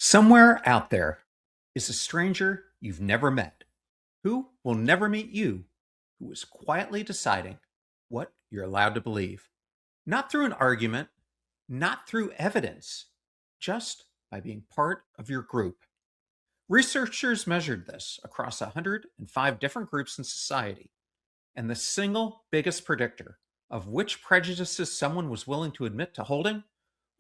Somewhere out there is a stranger you've never met who will never meet you, who is quietly deciding what you're allowed to believe. Not through an argument, not through evidence, just by being part of your group. Researchers measured this across 105 different groups in society, and the single biggest predictor of which prejudices someone was willing to admit to holding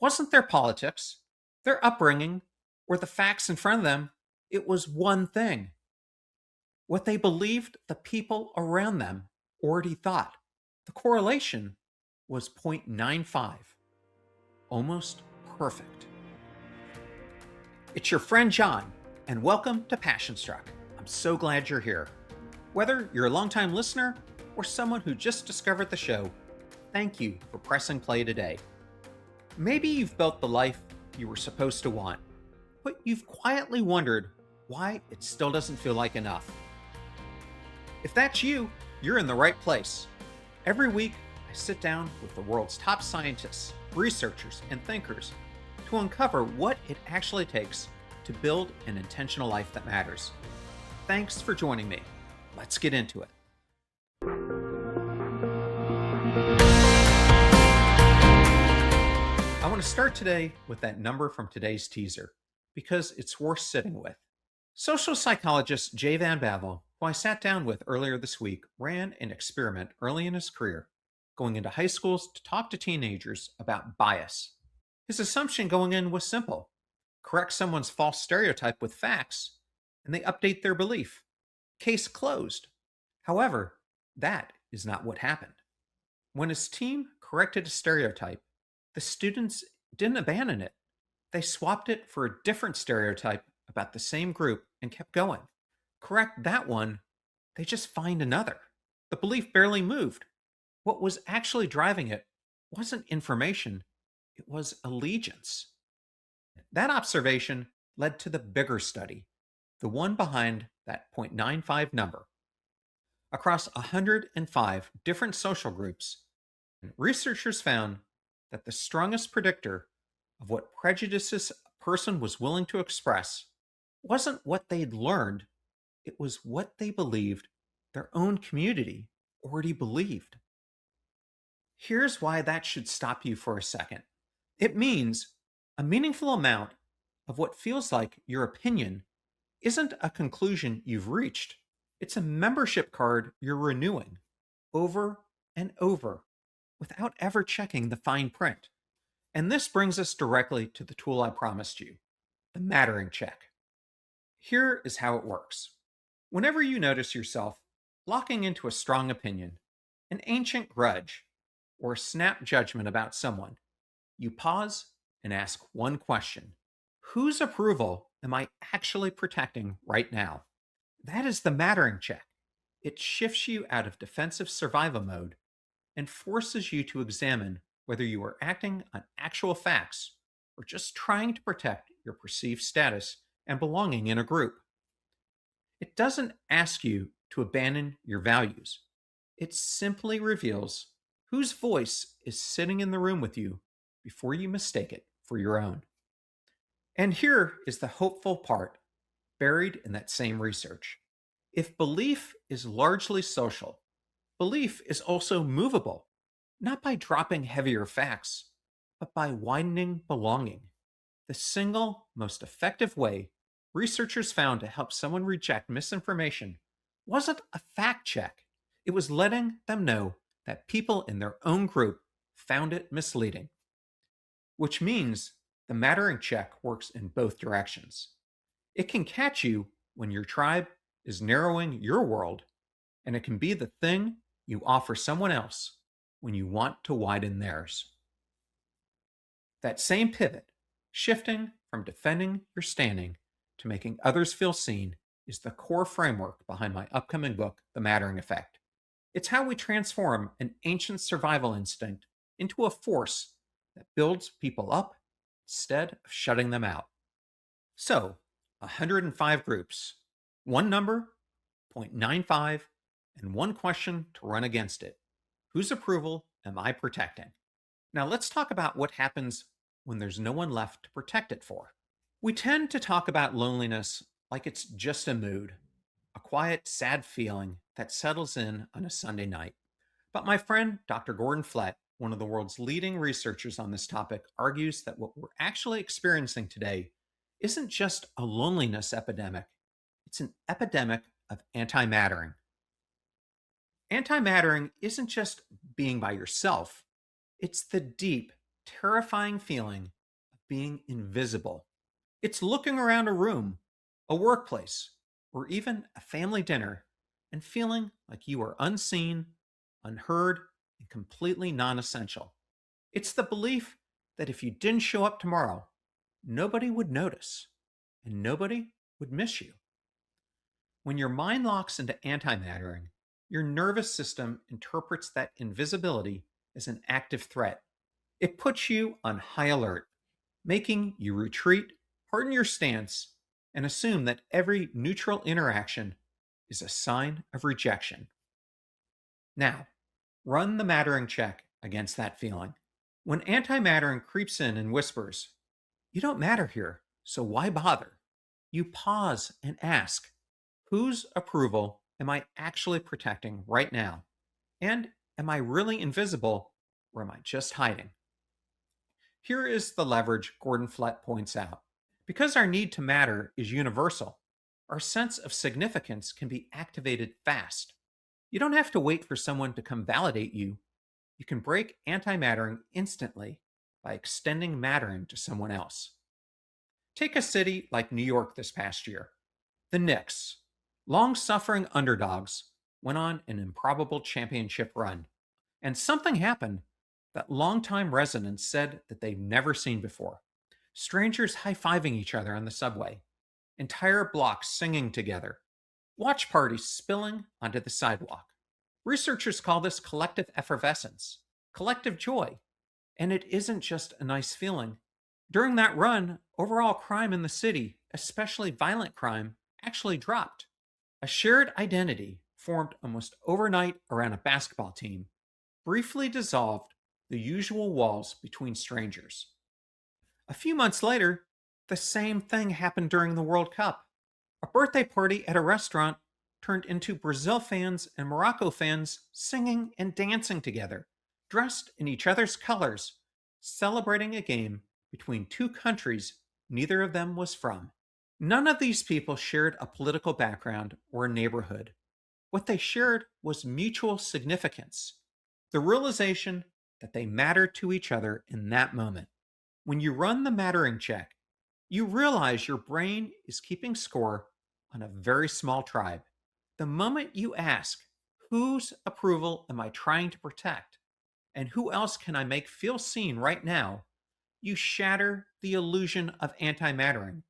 wasn't their politics, their upbringing, or the facts in front of them. It was one thing: what they believed the people around them already thought. The correlation was 0.95, almost perfect. It's your friend John, and welcome to Passion Struck. I'm so glad you're here. Whether you're a longtime listener or someone who just discovered the show, thank you for pressing play today. Maybe you've built the life you were supposed to want, but you've quietly wondered why it still doesn't feel like enough. If that's you, you're in the right place. Every week, I sit down with the world's top scientists, researchers, and thinkers to uncover what it actually takes to build an intentional life that matters. Thanks for joining me. Let's get into it. I want to start today with that number from today's teaser, because it's worth sitting with. Social psychologist Jay Van Bavel, who I sat down with earlier this week, ran an experiment early in his career, going into high schools to talk to teenagers about bias. His assumption going in was simple: correct someone's false stereotype with facts, and they update their belief. Case closed. However, that is not what happened. When his team corrected a stereotype, the students didn't abandon it. They swapped it for a different stereotype about the same group and kept going. Correct that one, they just find another. The belief barely moved. What was actually driving it wasn't information, it was allegiance. That observation led to the bigger study, the one behind that 0.95 number. Across 105 different social groups, researchers found that the strongest predictor of what prejudices a person was willing to express wasn't what they'd learned, it was what they believed their own community already believed. Here's why that should stop you for a second. It means a meaningful amount of what feels like your opinion isn't a conclusion you've reached. It's a membership card you're renewing over and over without ever checking the fine print. And this brings us directly to the tool I promised you, the mattering check. Here is how it works. Whenever you notice yourself locking into a strong opinion, an ancient grudge, or a snap judgment about someone, you pause and ask one question: whose approval am I actually protecting right now? That is the mattering check. It shifts you out of defensive survival mode and forces you to examine whether you are acting on actual facts or just trying to protect your perceived status and belonging in a group. It doesn't ask you to abandon your values. It simply reveals whose voice is sitting in the room with you before you mistake it for your own. And here is the hopeful part buried in that same research. If belief is largely social, belief is also movable, not by dropping heavier facts, but by widening belonging. The single most effective way researchers found to help someone reject misinformation wasn't a fact check. It was letting them know that people in their own group found it misleading. Which means the mattering check works in both directions. It can catch you when your tribe is narrowing your world, and it can be the thing you offer someone else when you want to widen theirs. That same pivot, shifting from defending your standing to making others feel seen, is the core framework behind my upcoming book, The Mattering Effect. It's how we transform an ancient survival instinct into a force that builds people up instead of shutting them out. So, 105 groups, one number, 0.95, and one question to run against it: whose approval am I protecting? Now let's talk about what happens when there's no one left to protect it for. We tend to talk about loneliness like it's just a mood, a quiet, sad feeling that settles in on a Sunday night. But my friend, Dr. Gordon Flett, one of the world's leading researchers on this topic, argues that what we're actually experiencing today isn't just a loneliness epidemic, it's an epidemic of antimattering. Antimattering isn't just being by yourself, it's the deep, terrifying feeling of being invisible. It's looking around a room, a workplace, or even a family dinner and feeling like you are unseen, unheard, and completely non essential. It's the belief that if you didn't show up tomorrow, nobody would notice and nobody would miss you. When your mind locks into antimattering, your nervous system interprets that invisibility as an active threat. It puts you on high alert, making you retreat, harden your stance, and assume that every neutral interaction is a sign of rejection. Now, run the mattering check against that feeling. When antimattering creeps in and whispers, "You don't matter here, so why bother?" You pause and ask, whose approval am I actually protecting right now? And am I really invisible or am I just hiding? Here is the leverage Gordon Flett points out. Because our need to matter is universal, our sense of significance can be activated fast. You don't have to wait for someone to come validate you. You can break antimattering instantly by extending mattering to someone else. Take a city like New York this past year. The Knicks, long suffering underdogs, went on an improbable championship run. And something happened that longtime residents said that they've never seen before. Strangers high fiving each other on the subway, entire blocks singing together, watch parties spilling onto the sidewalk. Researchers call this collective effervescence, collective joy, and it isn't just a nice feeling. During that run, overall crime in the city, especially violent crime, actually dropped. A shared identity formed almost overnight around a basketball team briefly dissolved the usual walls between strangers. A few months later, the same thing happened during the World Cup. A birthday party at a restaurant turned into Brazil fans and Morocco fans singing and dancing together, dressed in each other's colors, celebrating a game between two countries neither of them was from. None of these people shared a political background or a neighborhood. What they shared was mutual significance, the realization that they mattered to each other in that moment. When you run the mattering check, you realize your brain is keeping score on a very small tribe. The moment you ask, whose approval am I trying to protect? And who else can I make feel seen right now? You shatter the illusion of antimattering.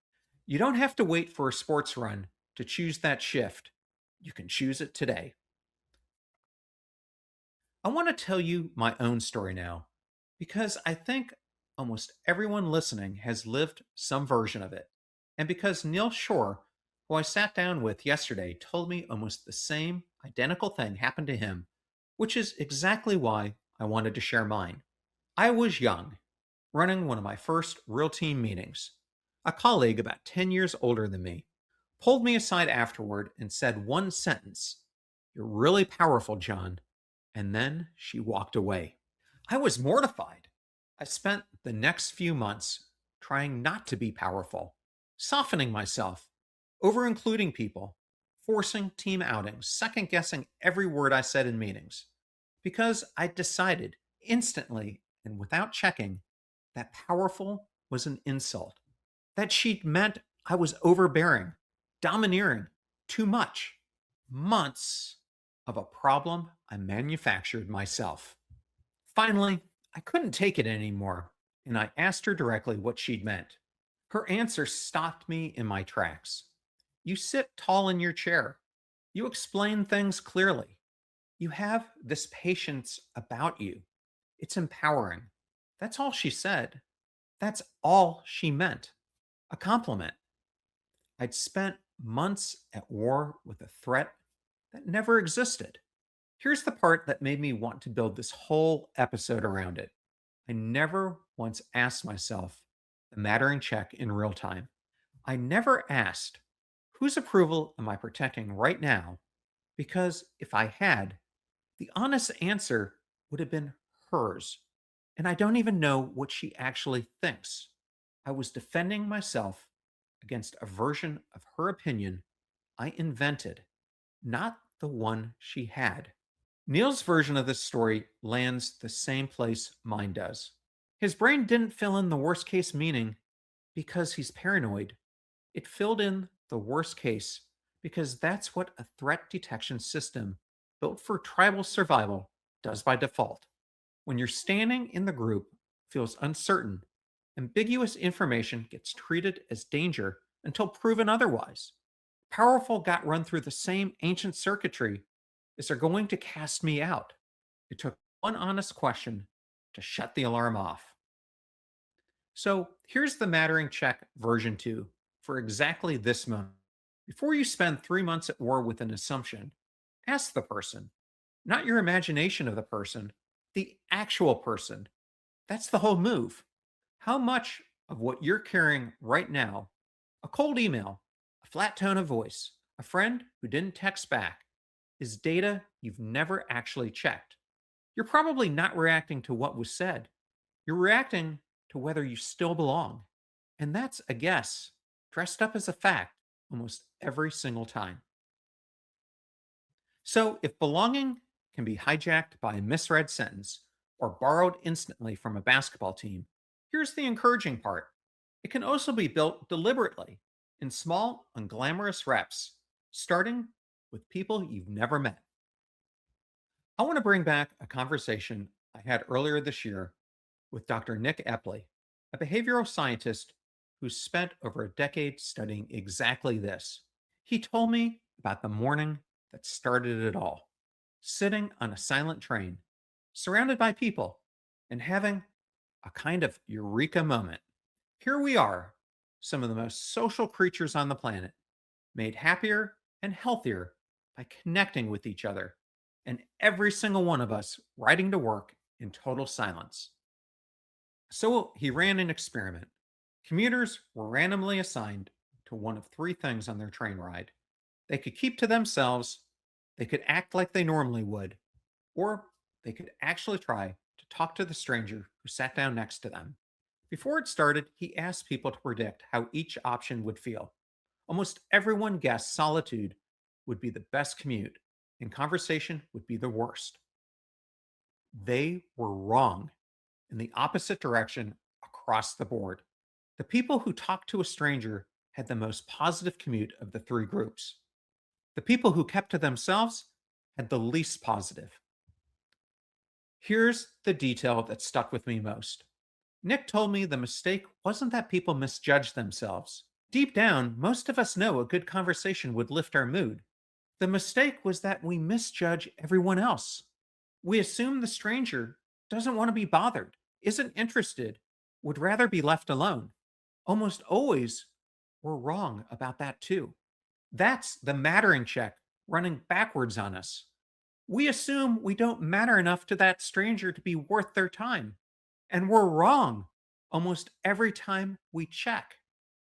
You don't have to wait for a sports run to choose that shift. You can choose it today. I want to tell you my own story now because I think almost everyone listening has lived some version of it. And because Neil Shore, who I sat down with yesterday, told me almost the same identical thing happened to him, which is exactly why I wanted to share mine. I was young, running one of my first real team meetings. A colleague about 10 years older than me pulled me aside afterward and said one sentence: "You're really powerful, John." And then she walked away. I was mortified. I spent the next few months trying not to be powerful, softening myself, over including people, forcing team outings, second guessing every word I said in meetings, because I decided instantly and without checking that powerful was an insult, that she meant I was overbearing, domineering, too much. Months of a problem I manufactured myself. Finally, I couldn't take it anymore, and I asked her directly what she'd meant. Her answer stopped me in my tracks. "You sit tall in your chair. You explain things clearly. You have this patience about you. It's empowering." That's all she said. That's all she meant. A compliment. I'd spent months at war with a threat that never existed. Here's the part that made me want to build this whole episode around it. I never once asked myself the mattering check in real time. I never asked, whose approval am I protecting right now? Because if I had, the honest answer would have been hers. And I don't even know what she actually thinks. I was defending myself against a version of her opinion I invented, not the one she had. Neil's version of this story lands the same place mine does. His brain didn't fill in the worst case meaning because he's paranoid. It filled in the worst case because that's what a threat detection system built for tribal survival does by default. When your standing in the group feels uncertain, ambiguous information gets treated as danger until proven otherwise. Powerful got run through the same ancient circuitry. Is they're going to cast me out? It took one honest question to shut the alarm off. So here's the Mattering Check version 2 for exactly this moment. Before you spend 3 months at war with an assumption, ask the person, not your imagination of the person, the actual person. That's the whole move. How much of what you're carrying right now, a cold email, a flat tone of voice, a friend who didn't text back, is data you've never actually checked? You're probably not reacting to what was said. You're reacting to whether you still belong. And that's a guess, dressed up as a fact almost every single time. So, if belonging can be hijacked by a misread sentence or borrowed instantly from a basketball team, here's the encouraging part. It can also be built deliberately in small, unglamorous reps, starting with people you've never met. I want to bring back a conversation I had earlier this year with Dr. Nick Epley, a behavioral scientist who spent over a decade studying exactly this. He told me about the morning that started it all, sitting on a silent train, surrounded by people, and having a kind of eureka moment. Here we are, some of the most social creatures on the planet, made happier and healthier by connecting with each other, and every single one of us riding to work in total silence. So he ran an experiment. Commuters were randomly assigned to one of three things on their train ride. They could keep to themselves, they could act like they normally would, or they could actually try to talk to the stranger who sat down next to them. Before it started, he asked people to predict how each option would feel. Almost everyone guessed solitude would be the best commute and conversation would be the worst. They were wrong in the opposite direction across the board. The people who talked to a stranger had the most positive commute of the three groups. The people who kept to themselves had the least positive. Here's the detail that stuck with me most. Nick told me the mistake wasn't that people misjudged themselves. Deep down, most of us know a good conversation would lift our mood. The mistake was that we misjudge everyone else. We assume the stranger doesn't want to be bothered, isn't interested, would rather be left alone. Almost always, we're wrong about that too. That's the mattering check running backwards on us. We assume we don't matter enough to that stranger to be worth their time. And we're wrong almost every time we check.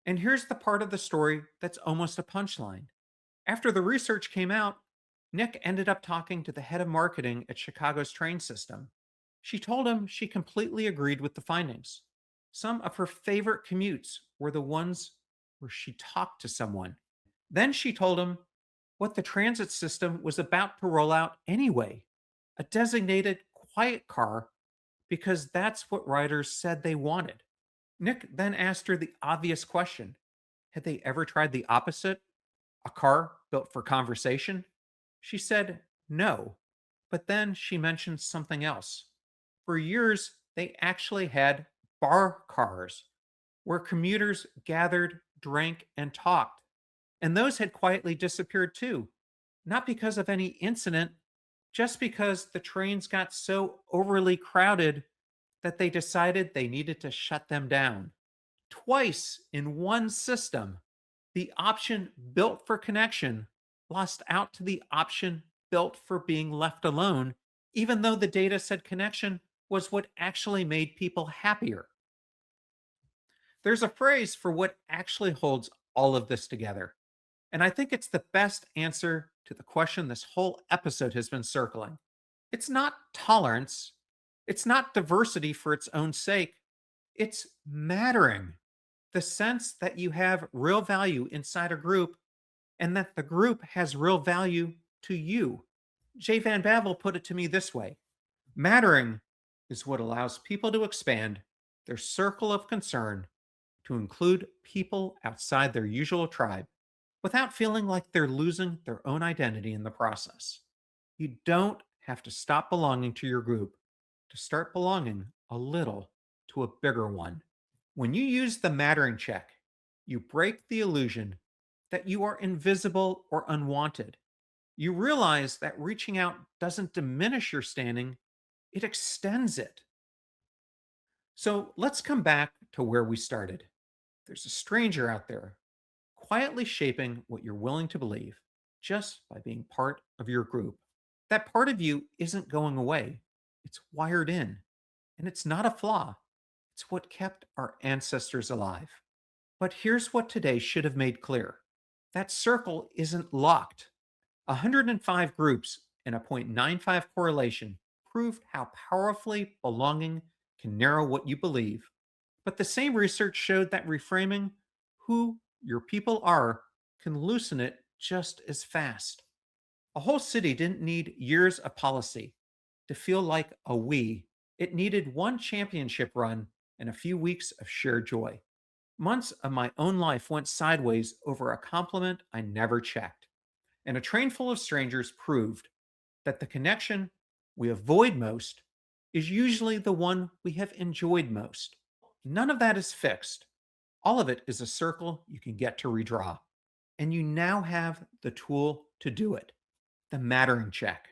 And here's the part of the story that's almost a punchline. After the research came out, Nick ended up talking to the head of marketing at Chicago's train system. She told him she completely agreed with the findings. Some of her favorite commutes were the ones where she talked to someone. Then she told him what the transit system was about to roll out anyway, a designated quiet car, because that's what riders said they wanted. Nick then asked her the obvious question. Had they ever tried the opposite? A car built for conversation? She said no, but then she mentioned something else. For years, they actually had bar cars where commuters gathered, drank, and talked. And those had quietly disappeared too, not because of any incident, just because the trains got so overly crowded that they decided they needed to shut them down. Twice in one system, the option built for connection lost out to the option built for being left alone, even though the data said connection was what actually made people happier. There's a phrase for what actually holds all of this together. And I think it's the best answer to the question this whole episode has been circling. It's not tolerance, it's not diversity for its own sake, it's mattering. The sense that you have real value inside a group and that the group has real value to you. Jay Van Bavel put it to me this way: mattering is what allows people to expand their circle of concern to include people outside their usual tribe without feeling like they're losing their own identity in the process. You don't have to stop belonging to your group to start belonging a little to a bigger one. When you use the mattering check, you break the illusion that you are invisible or unwanted. You realize that reaching out doesn't diminish your standing, it extends it. So let's come back to where we started. There's a stranger out there quietly shaping what you're willing to believe just by being part of your group. That part of you isn't going away, it's wired in, and it's not a flaw. It's what kept our ancestors alive. But here's what today should have made clear: that circle isn't locked. 105 groups and a 0.95 correlation proved how powerfully belonging can narrow what you believe. But the same research showed that reframing who your people are can loosen it just as fast. A whole city didn't need years of policy to feel like a we. It needed one championship run and a few weeks of shared joy. Months of my own life went sideways over a compliment I never checked. And a train full of strangers proved that the connection we avoid most is usually the one we have enjoyed most. None of that is fixed. All of it is a circle you can get to redraw. And you now have the tool to do it: the mattering check.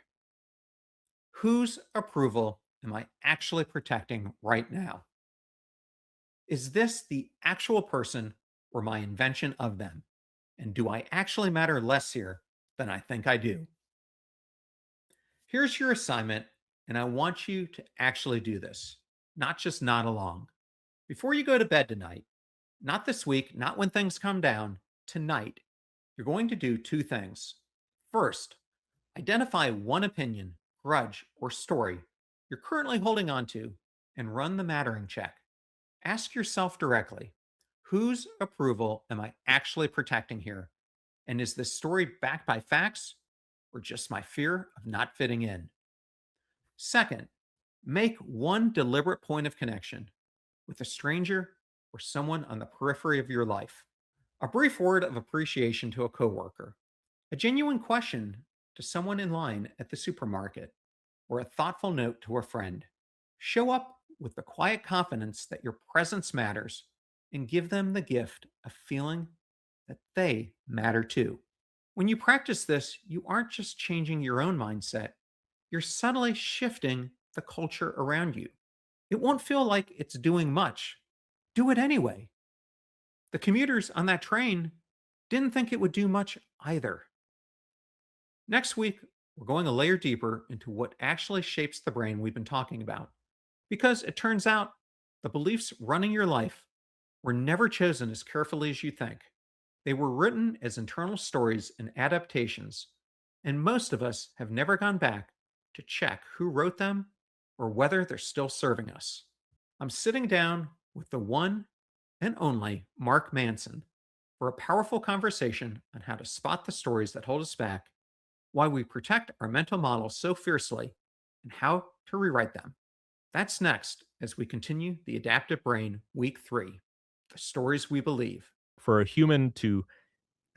Whose approval am I actually protecting right now? Is this the actual person or my invention of them? And do I actually matter less here than I think I do? Here's your assignment, and I want you to actually do this, not just nod along. Before you go to bed tonight, not this week, not when things come down, tonight, you're going to do two things. First, identify one opinion, grudge, or story you're currently holding on to and run the mattering check. Ask yourself directly: whose approval am I actually protecting here? And is this story backed by facts or just my fear of not fitting in? Second, make one deliberate point of connection with a stranger or someone on the periphery of your life. A brief word of appreciation to a coworker, a genuine question to someone in line at the supermarket, or a thoughtful note to a friend. Show up with the quiet confidence that your presence matters and give them the gift of feeling that they matter too. When you practice this, you aren't just changing your own mindset, you're subtly shifting the culture around you. It won't feel like it's doing much. Do it anyway. The commuters on that train didn't think it would do much either. Next week, we're going a layer deeper into what actually shapes the brain we've been talking about. Because it turns out the beliefs running your life were never chosen as carefully as you think. They were written as internal stories and adaptations, and most of us have never gone back to check who wrote them or whether they're still serving us. I'm sitting down with the one and only Mark Manson for a powerful conversation on how to spot the stories that hold us back, why we protect our mental models so fiercely, and how to rewrite them. That's next as we continue the Adaptive Brain Week 3, the stories we believe. For a human to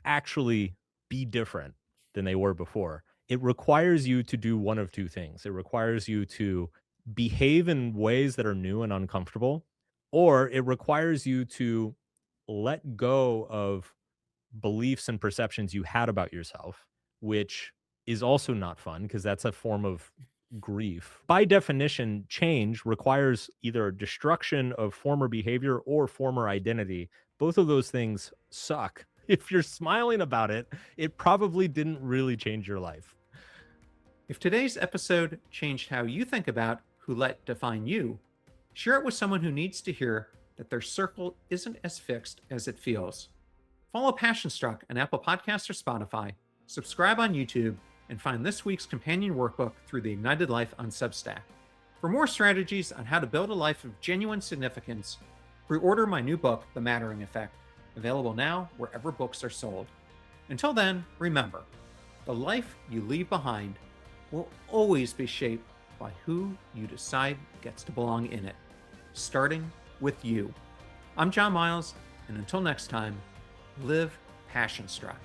actually be different than they were before, it requires you to do one of two things. It requires you to behave in ways that are new and uncomfortable, or it requires you to let go of beliefs and perceptions you had about yourself, which is also not fun because that's a form of grief. By definition, change requires either destruction of former behavior or former identity. Both of those things suck. If you're smiling about it, it probably didn't really change your life. If today's episode changed how you think about who let define you, share it with someone who needs to hear that their circle isn't as fixed as it feels. Follow Passion Struck on Apple Podcasts or Spotify, subscribe on YouTube, and find this week's companion workbook through the Ignited Life on Substack. For more strategies on how to build a life of genuine significance, pre-order my new book, The Mattering Effect, available now wherever books are sold. Until then, remember, the life you leave behind will always be shaped by who you decide gets to belong in it, starting with you. I'm John Miles, and until next time, live passion struck.